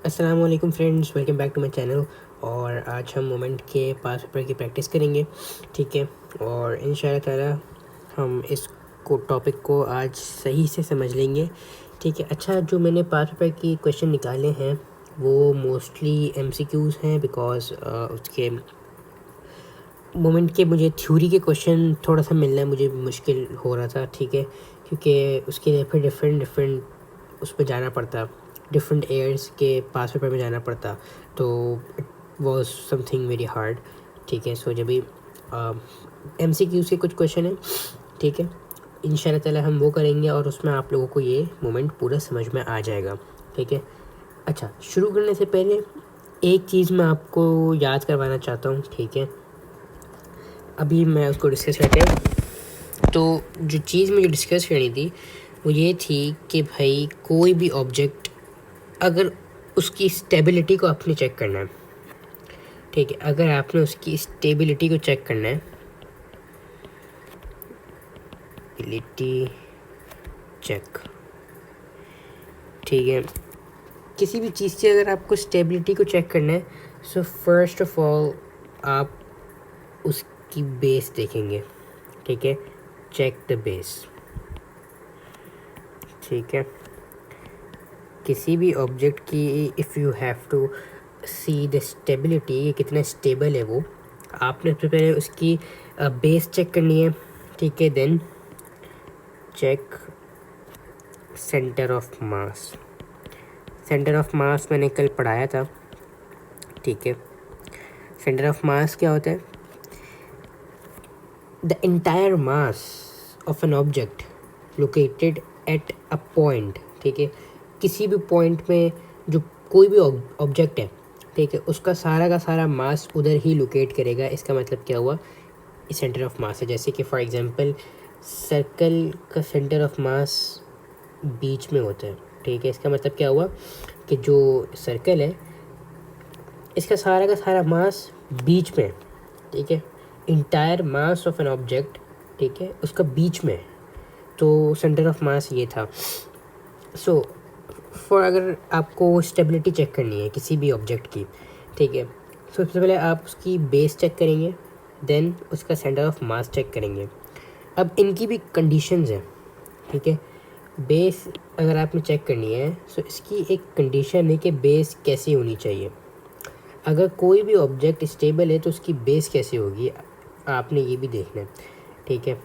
अस्सलाम वालेकुम friends, welcome back to my channel. और आज हम मोमेंट के पास पेपर की प्रैक्टिस करेंगे, ठीक है। और इंशाल्लाह ताला हम इस टॉपिक को आज सही से समझ लेंगे, ठीक है। अच्छा, जो मैंने पास पेपर की क्वेश्चन निकाले हैं वो मोस्टली एमसीक्यूज़ हैं, बिकॉज उसके मोमेंट के मुझे थ्योरी के क्वेश्चन थोड़ा सा मिलना मुझे मुश्किल हो रहा था, ठीक है, क्योंकि उसके लिए फिर डिफरेंट उस पर जाना पड़ता, डिफरेंट एयर्स के पास पेपर में जाना पड़ता, तो it was something very hard, ठीक है। सो जब भी एमसीक्यूज़ के कुछ क्वेश्चन हैं, ठीक है, इंशाल्लाह ताला हम वो करेंगे और उसमें आप लोगों को ये मोमेंट पूरा समझ में आ जाएगा, ठीक है। अच्छा, शुरू करने से पहले एक चीज़ मैं आपको याद करवाना चाहता हूँ, ठीक है। अभी मैं उसको डिस्कस करते हैं। तो जो चीज़ मुझे डिस्कस करनी थी वो ये थी कि भाई कोई भी ऑब्जेक्ट, अगर उसकी स्टेबिलिटी को आपने चेक करना है, ठीक है, अगर आपने उसकी स्टेबिलिटी को चेक करना है, स्टेबिलिटी चेक, ठीक है, किसी भी चीज़ की अगर आपको स्टेबिलिटी को चेक करना है, सो फर्स्ट ऑफ ऑल आप उसकी बेस देखेंगे, ठीक है, चेक द बेस, ठीक है। किसी भी ऑब्जेक्ट की if you have to see the stability, ये कितना स्टेबल है, वो आपने सबसे पहले उसकी बेस चेक करनी है, ठीक है। Then check centre of mass. Centre of mass मैंने कल पढ़ाया था, ठीक है। सेंटर ऑफ मास क्या होता है? The entire mass of an object located at a point, ठीक है, किसी भी पॉइंट में जो कोई भी ऑब्जेक्ट है, ठीक है, उसका सारा का सारा मास उधर ही लोकेट करेगा। इसका मतलब क्या हुआ? इस सेंटर ऑफ मास है, जैसे कि फॉर एग्जांपल सर्कल का सेंटर ऑफ मास बीच में होता है, ठीक है। इसका मतलब क्या हुआ कि जो सर्कल है इसका सारा का सारा मास बीच में, ठीक है, entire mass of an object, ठीक है, उसका बीच में, तो सेंटर ऑफ मास ये था। सो फॉर अगर आपको स्टेबिलिटी चेक करनी है किसी भी ऑब्जेक्ट की, ठीक है, तो सबसे पहले आप उसकी बेस चेक करेंगे, देन उसका सेंटर ऑफ मास चेक करेंगे। अब इनकी भी कंडीशंस हैं, ठीक है। बेस अगर आपने चेक करनी है तो इसकी एक कंडीशन है कि बेस कैसी होनी चाहिए। अगर कोई भी ऑब्जेक्ट स्टेबल है तो उसकी बेस कैसे होगी, आपने ये भी देखना है, ठीक है।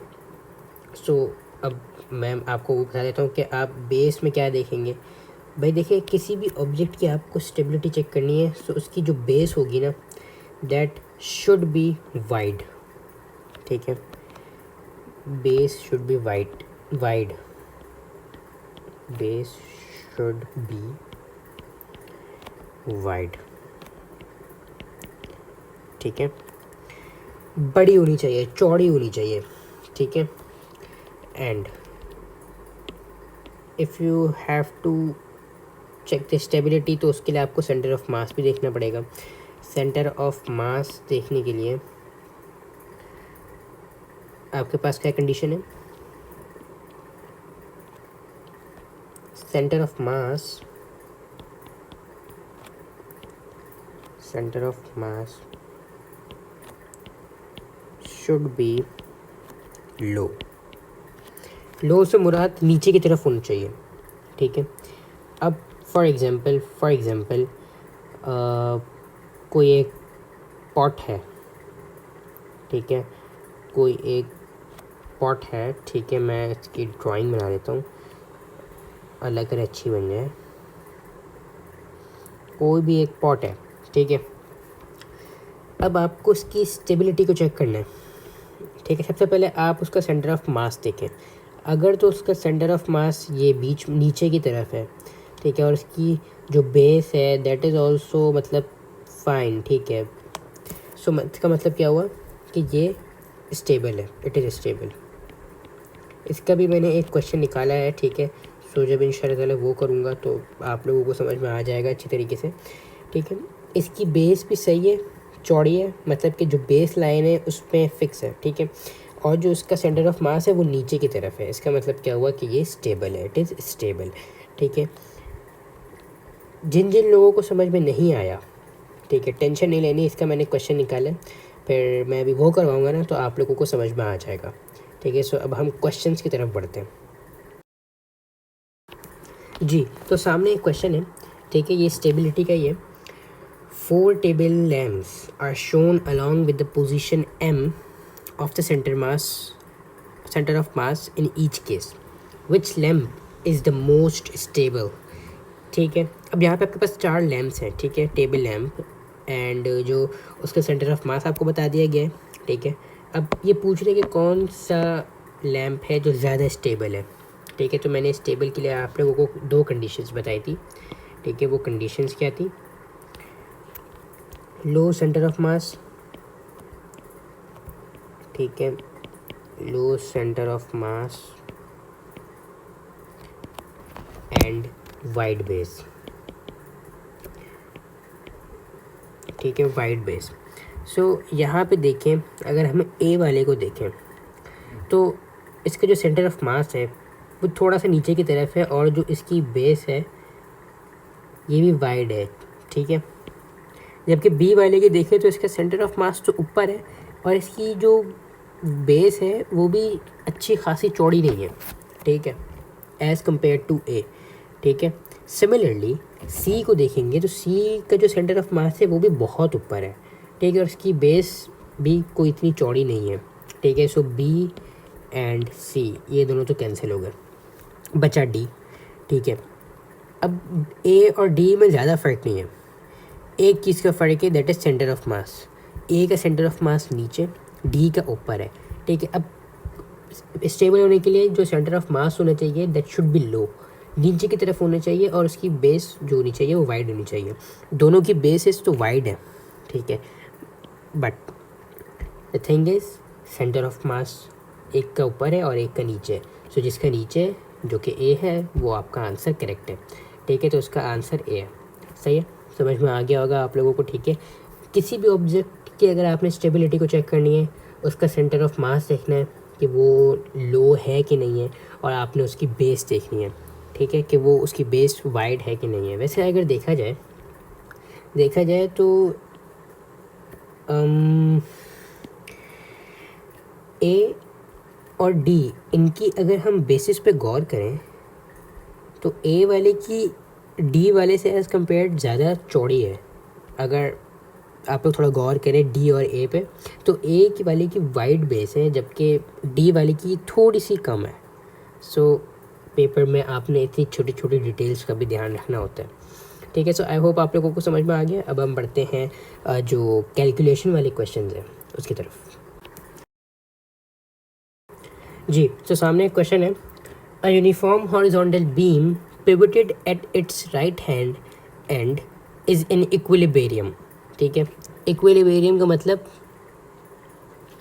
सो अब मैं आपको वो बता देता हूँ कि आप बेस में क्या देखेंगे। भाई देखिए, किसी भी ऑब्जेक्ट की आपको स्टेबिलिटी चेक करनी है तो उसकी जो बेस होगी ना, दैट शुड बी वाइड, ठीक है। Base should be wide, base should be wide, ठीक है, बड़ी होनी चाहिए, चौड़ी होनी चाहिए, ठीक है। And if you have to check the stability, तो उसके लिए आपको सेंटर ऑफ मास भी देखना पड़ेगा। सेंटर ऑफ मास देखने के लिए आपके पास क्या कंडीशन है? Centre of mass should be low से मुराद नीचे की तरफ होनी चाहिए, ठीक है। अब फॉर एग्जांपल कोई एक पॉट है, ठीक है, कोई एक पॉट है, ठीक है, मैं इसकी ड्राइंग बना देता हूँ, अल्लाह करे अच्छी बन जाए। कोई भी एक पॉट है, ठीक है। अब आपको उसकी स्टेबिलिटी को चेक करना है, ठीक है। सबसे पहले आप उसका सेंटर ऑफ मास देखें। अगर तो उसका सेंटर ऑफ मास ये बीच नीचे की तरफ है, ठीक है, और उसकी जो बेस है दैट इज़ ऑल्सो मतलब फाइन, ठीक है। सो इसका मतलब क्या हुआ कि ये स्टेबल है, इट इज़ स्टेबल। इसका भी मैंने एक क्वेश्चन निकाला है, ठीक है। सो जब इंशाल्लाह ताला वो करूँगा तो आप लोगों को समझ में आ जाएगा अच्छी तरीके से, ठीक है। इसकी बेस भी सही है, चौड़ी है, मतलब कि जो बेस लाइन है उस पर फिक्स है, ठीक है, और जो उसका सेंटर ऑफ मास है वो नीचे की तरफ है। इसका मतलब क्या हुआ कि ये स्टेबल है, इट इज़ स्टेबल, ठीक है। जिन जिन लोगों को समझ में नहीं आया, ठीक है, टेंशन नहीं लेनी, इसका मैंने क्वेश्चन निकाला, फिर मैं अभी वो करवाऊँगा ना तो आप लोगों को समझ में आ जाएगा, ठीक है। सो अब हम क्वेश्चंस की तरफ बढ़ते हैं। जी, तो सामने एक क्वेश्चन है, ठीक है, ये स्टेबिलिटी का ही है। 4 table lamps are shown along with the position M of the centre of mass in each case, which lamp is the most stable. ठीक है, अब यहाँ पे आपके पास 4 लैम्प्स हैं, ठीक है, टेबल लैम्प, एंड जो उसका सेंटर ऑफ मास आपको बता दिया गया है, ठीक है। अब ये पूछ रहे कि कौन सा लैम्प है जो ज़्यादा स्टेबल है, ठीक है। तो मैंने स्टेबल के लिए आप लोगों को 2 कंडीशंस बताई थी, ठीक है। वो कंडीशंस क्या थी? लो सेंटर ऑफ मास, ठीक है, low centre of mass and wide base, ठीक है, वाइड बेस। सो यहाँ पे देखें, अगर हम ए वाले को देखें तो इसका जो सेंटर ऑफ मास है वो थोड़ा सा नीचे की तरफ है, और जो इसकी बेस है ये भी वाइड है, ठीक है। जबकि बी वाले की देखें तो इसका सेंटर ऑफ मास तो ऊपर है, और इसकी जो बेस है वो भी अच्छी खासी चौड़ी नहीं है, ठीक है, एज़ कम्पेयर टू ए, ठीक है। सिमिलरली सी को देखेंगे तो सी का जो सेंटर ऑफ मास है वो भी बहुत ऊपर है, ठीक है, और इसकी बेस भी कोई इतनी चौड़ी नहीं है, ठीक है। सो बी एंड सी ये दोनों तो कैंसिल हो गए, बचा डी, ठीक है। अब ए और डी में ज़्यादा फ़र्क नहीं है, एक चीज़ का फ़र्क है, that is centre of mass. A का सेंटर ऑफ मास नीचे, डी का ऊपर है, ठीक है। अब स्टेबल होने के लिए जो सेंटर ऑफ मास होना चाहिए दैट शुड बी लो, नीचे की तरफ होना चाहिए, और उसकी बेस जो होनी चाहिए वो वाइड होनी चाहिए। दोनों की बेसिस तो वाइड है, ठीक है, but the thing is centre of मास एक का ऊपर है और एक का नीचे है। सो जिसका नीचे जो कि ए है वो आपका आंसर करेक्ट है, ठीक है। तो उसका आंसर ए है, सही है, समझ में आ गया होगा आप लोगों को, ठीक है। किसी भी ऑब्जेक्ट की अगर आपने स्टेबिलिटी को चेक करनी है, उसका सेंटर ऑफ मास देखना है कि वो लो है कि नहीं है, और आपने उसकी बेस देखनी है, ठीक है, कि वो उसकी बेस वाइड है कि नहीं है। वैसे अगर देखा जाए तो ए और डी इनकी अगर हम बेसिस पे गौर करें तो ए वाले की डी वाले से एज़ कम्पेयर ज़्यादा चौड़ी है। अगर आप लोग थोड़ा गौर करें डी और ए पे, तो ए की वाले की वाइड बेस है, जबकि डी वाले की थोड़ी सी कम है। सो पेपर में आपने इतनी छोटी छोटी डिटेल्स का भी ध्यान रखना होता है, ठीक है। सो आई होप आप लोगों को समझ में आ गया। अब हम बढ़ते हैं जो कैलकुलेशन वाले क्वेश्चन हैं उसकी तरफ। जी, तो सामने एक क्वेश्चन है, a uniform horizontal beam pivoted at its right hand and is in equilibrium, ठीक है। इक्विलिब्रियम का मतलब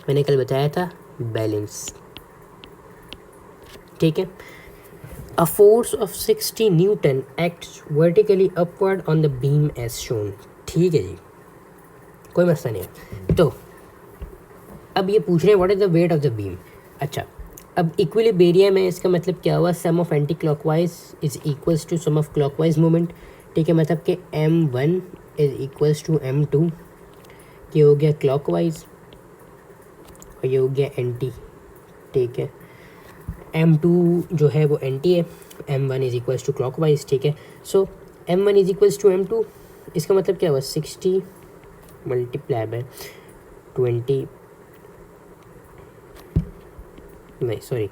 मैंने कल बताया था, बैलेंस, ठीक है। A force of 60 Newton acts vertically upward on the beam as shown, ठीक है जी, कोई मसला नहीं है। तो अब ये पूछ रहे हैं what is the weight of the beam. अच्छा, अब इक्विलिब्रियम है, इसका मतलब क्या हुआ, sum of anti clockwise is equals to sum of clockwise moment, ठीक है। मतलब कि m1 is equals to m2, ये हो गया क्लॉकवाइज और ये हो गया एंटी, ठीक है। m2 जो है वो एंटी है, m1 is equals to clockwise, ठीक है। सो m1 is equals to m2, इसका मतलब क्या हुआ, 60 मल्टीप्लाई बाय 20, नहीं सॉरी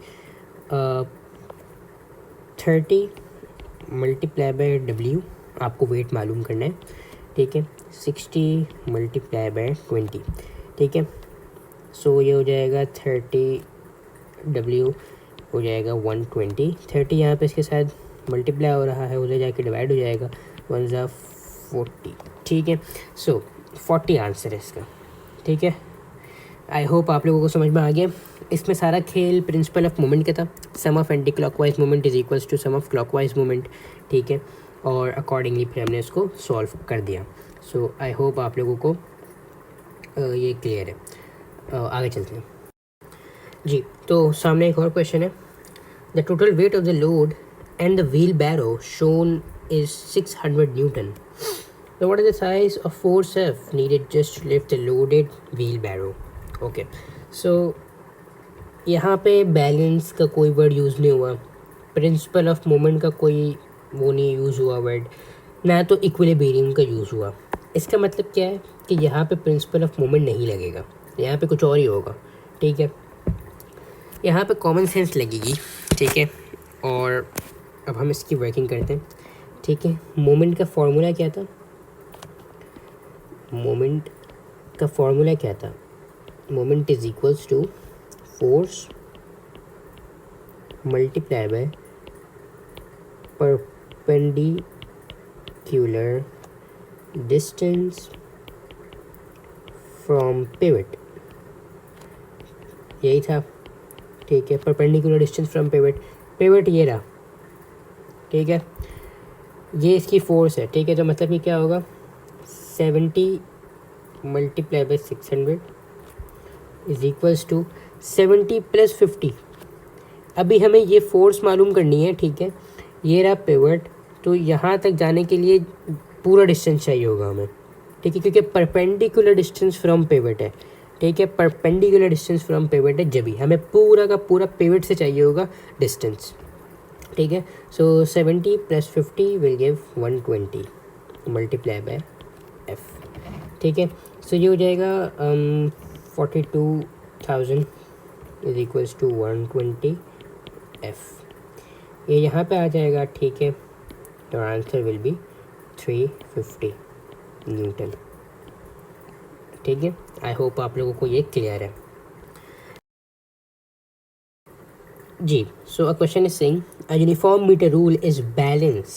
30 मल्टीप्लाई बाय w, आपको वेट मालूम करना है, ठीक है। 60 मल्टीप्लाई बाय 20, ठीक है। सो ये हो जाएगा 30, w हो जाएगा 120, 30 यहाँ पे इसके साथ मल्टीप्लाई हो रहा है, उधर जाके डिवाइड हो जाएगा, 1 ज़ा 40, ठीक है। सो 40 आंसर है इसका, ठीक है। आई होप आप लोगों को समझ में आ गया। इसमें सारा खेल प्रिंसिपल ऑफ मोमेंट का था, sum of anti clockwise moment is equals to sum of clockwise moment, ठीक है। और अकॉर्डिंगली फिर हमने इसको सॉल्व कर दिया। सो आई होप आप लोगों को ये क्लियर है। आगे चलते हैं जी। तो सामने एक और क्वेश्चन है, the total weight of the load and the wheelbarrow shown is 600 Newton. So what is the size of force F needed just to lift the loaded wheelbarrow? Okay, so यहाँ पे balance का कोई word use नहीं हुआ, principle of moment का कोई वो नहीं यूज़ हुआ वर्ड, ना तो इक्विलिब्रियम का यूज़ हुआ। इसका मतलब क्या है कि यहाँ पे प्रिंसिपल ऑफ मोमेंट नहीं लगेगा, यहाँ पे कुछ और ही होगा। ठीक है, यहाँ पे कॉमन सेंस लगेगी। ठीक है, और अब हम इसकी वर्किंग करते हैं। ठीक है, मोमेंट का फॉर्मूला क्या था? मोमेंट का फॉर्मूला क्या था? Moment is equals to force multiply by perpendicular distance from pivot, यही था। ठीक है, perpendicular distance from pivot, pivot ये रहा। ठीक है, ये इसकी फोर्स है। ठीक है, तो मतलब कि क्या होगा, 70 multiply by 600 is equals to 70 plus 50। अभी हमें ये फोर्स मालूम करनी है। ठीक है, ये रहा पिवट, तो यहाँ तक जाने के लिए पूरा डिस्टेंस चाहिए होगा हमें। ठीक है, क्योंकि परपेंडिकुलर डिस्टेंस फ्रॉम पिवट है। ठीक है, परपेंडिकुलर डिस्टेंस फ्रॉम पिवट है, जब भी हमें पूरा का पूरा पिवट से चाहिए होगा डिस्टेंस। ठीक है, सो 70 plus 50 will give 120 multiply by F. ठीक है, सो ये हो जाएगा 42,000 इज इक्वल्स टू 120 एफ, ये यहाँ पे आ जाएगा। ठीक है, तो आंसर विल बी 350 न्यूटन। ठीक है, आई होप आप लोगों को ये क्लियर है जी। So a question is saying a uniform metre rule is balance.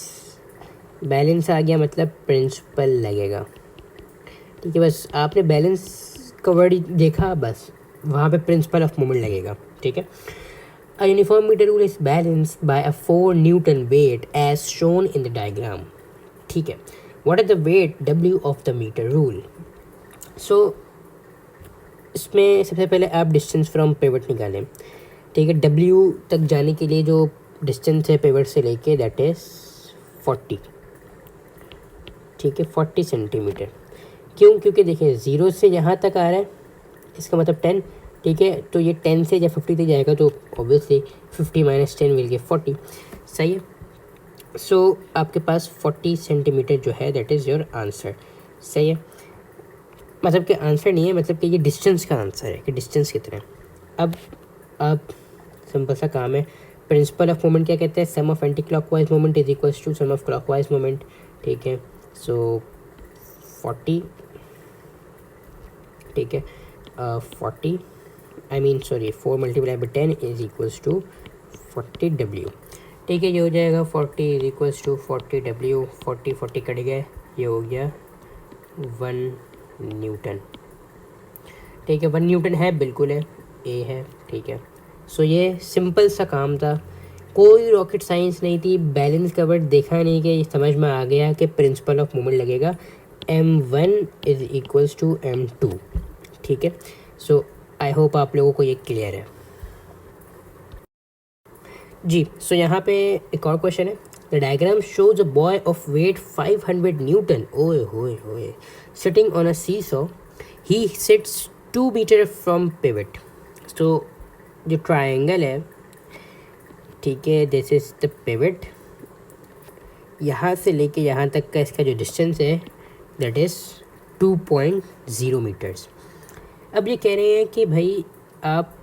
Balance आ गया मतलब प्रिंसिपल लगेगा। ठीक है, बस आपने बैलेंस का वर्ड देखा, बस वहाँ पे प्रिंसिपल ऑफ मोमेंट लगेगा। ठीक है, a uniform metre rule is balanced by a 4 newton weight as shown in the diagram. ठीक है, what is the weight W of the metre rule? So इसमें सबसे पहले आप डिस्टेंस फ्रॉम पिवट निकालें। ठीक है, W तक जाने के लिए जो डिस्टेंस है पिवट से लेके दैट इज़ 40। ठीक है, 40 सेंटीमीटर। क्यों? क्योंकि देखिए 0 से यहाँ तक आ रहा है, इसका मतलब 10। ठीक है, तो ये 10 से जब 50 तक जाएगा तो ऑब्वियसली 50 माइनस 10 विल गिव 40। सही है, सो आपके पास 40 सेंटीमीटर जो है दैट इज़ योर आंसर। सही है, मतलब कि आंसर नहीं है, मतलब कि ये डिस्टेंस का आंसर है कि डिस्टेंस कितना है। अब सिंपल सा काम है, प्रिंसिपल ऑफ मोमेंट क्या कहते हैं? Sum of anti clockwise moment is equals to sum of clockwise moment. ठीक है, सो 40, ठीक है, 40 I mean sorry 4 multiply by 10 is equals to 40 W। ठीक है, ये हो जाएगा 40 is equals to 40 W। 40 cut गए, ये हो गया 1 न्यूटन। ठीक है, 1 न्यूटन है, बिल्कुल है, ए है। ठीक है, सो ये सिंपल सा काम था, कोई रॉकेट साइंस नहीं थी। बैलेंस का वर्ड देखा नहीं कि समझ में आ गया कि प्रिंसिपल ऑफ मोमेंट लगेगा M1 is equals to M2। ठीक है, सो आई होप आप लोगों को ये क्लियर है जी। सो यहाँ पे एक और क्वेश्चन है, the diagram shows a boy of weight 500 newton, ओए होए होए, sitting on a seesaw, he sits 2 metre from pivot. So जो ट्रायंगल है, ठीक है, दिस इज द पिवट, यहाँ से लेके यहाँ तक का इसका जो डिस्टेंस है दैट इज़ 2.0 मीटर्स। अब ये कह रहे हैं कि भाई आप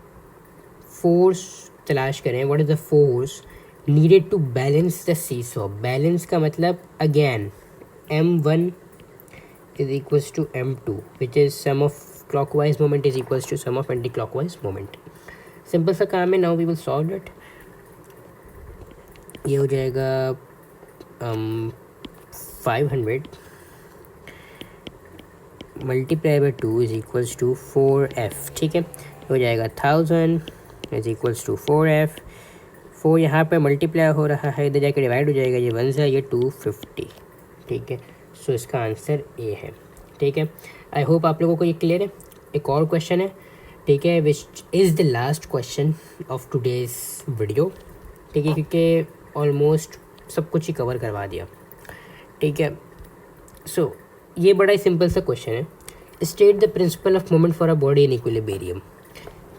फोर्स तलाश करें, what is the force needed to balance the seesaw. Balance का मतलब again M1 is equals to M2 which is sum of clockwise moment is equals to sum of anti clockwise moment. Simple सा काम है, now we will solve it. ये हो जाएगा 500 multiply by 2 is equals to 4F। ठीक है, हो जाएगा 1000 इज इक्वल्स टू 4F। 4 यहाँ पे मल्टीप्लाई हो रहा है, इधर जाके डिवाइड हो जाएगा, ये 1 से ये 250। ठीक है, सो इसका आंसर ए है। ठीक है, आई होप आप लोगों को ये क्लियर है। एक और क्वेश्चन है, ठीक है, which is the last question of today's video. ठीक है, क्योंकि ऑलमोस्ट सब कुछ ही कवर करवा दिया। ठीक है। सो ये बड़ा ही सिंपल सा क्वेश्चन है, state the principle of moment for a body in equilibrium.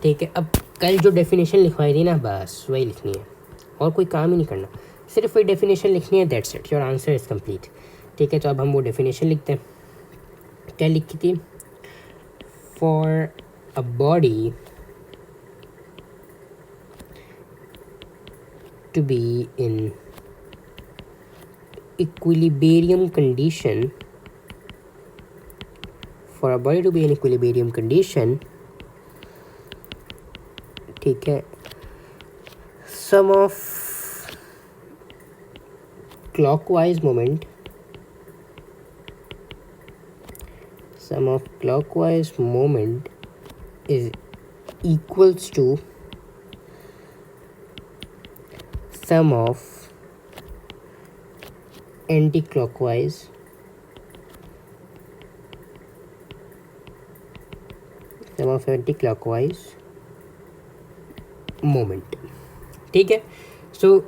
ठीक है, अब कल जो डेफिनेशन लिखवाई थी ना, बस वही लिखनी है और कोई काम ही नहीं करना, सिर्फ वही डेफिनेशन लिखनी है, that's it, your answer is complete. ठीक है, तो अब हम वो डेफिनेशन लिखते हैं। क्या लिखी थी? For a body to be in equilibrium condition, for a body to be in equilibrium condition, ठीक है, sum of clockwise moment is equals to sum of anti-clockwise moment. ठीक है, सो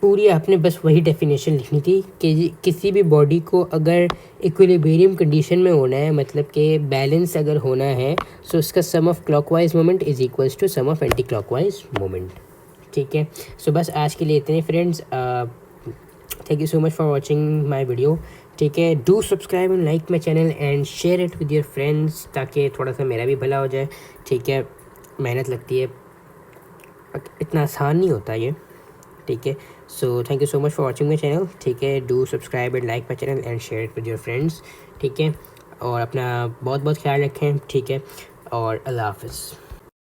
पूरी आपने बस वही डेफिनेशन लिखनी थी कि किसी भी बॉडी को अगर इक्विलिब्रियम कंडीशन में होना है, मतलब कि बैलेंस अगर होना है, सो उसका sum of clockwise moment is equals to sum of anti clockwise moment. ठीक है, सो बस आज के लिए इतने friends. Thank you so much for watching my video. ठीक है, do subscribe and like my channel and share it with your friends, ताकि थोड़ा सा मेरा भी भला हो जाए। ठीक है, मेहनत लगती है, इतना आसान नहीं होता ये। ठीक है, so thank you so much for watching my channel. ठीक है, do subscribe and like my channel and share it with your friends. ठीक है, और अपना बहुत बहुत ख्याल रखें। ठीक है, और अल्लाह हाफ़िज़।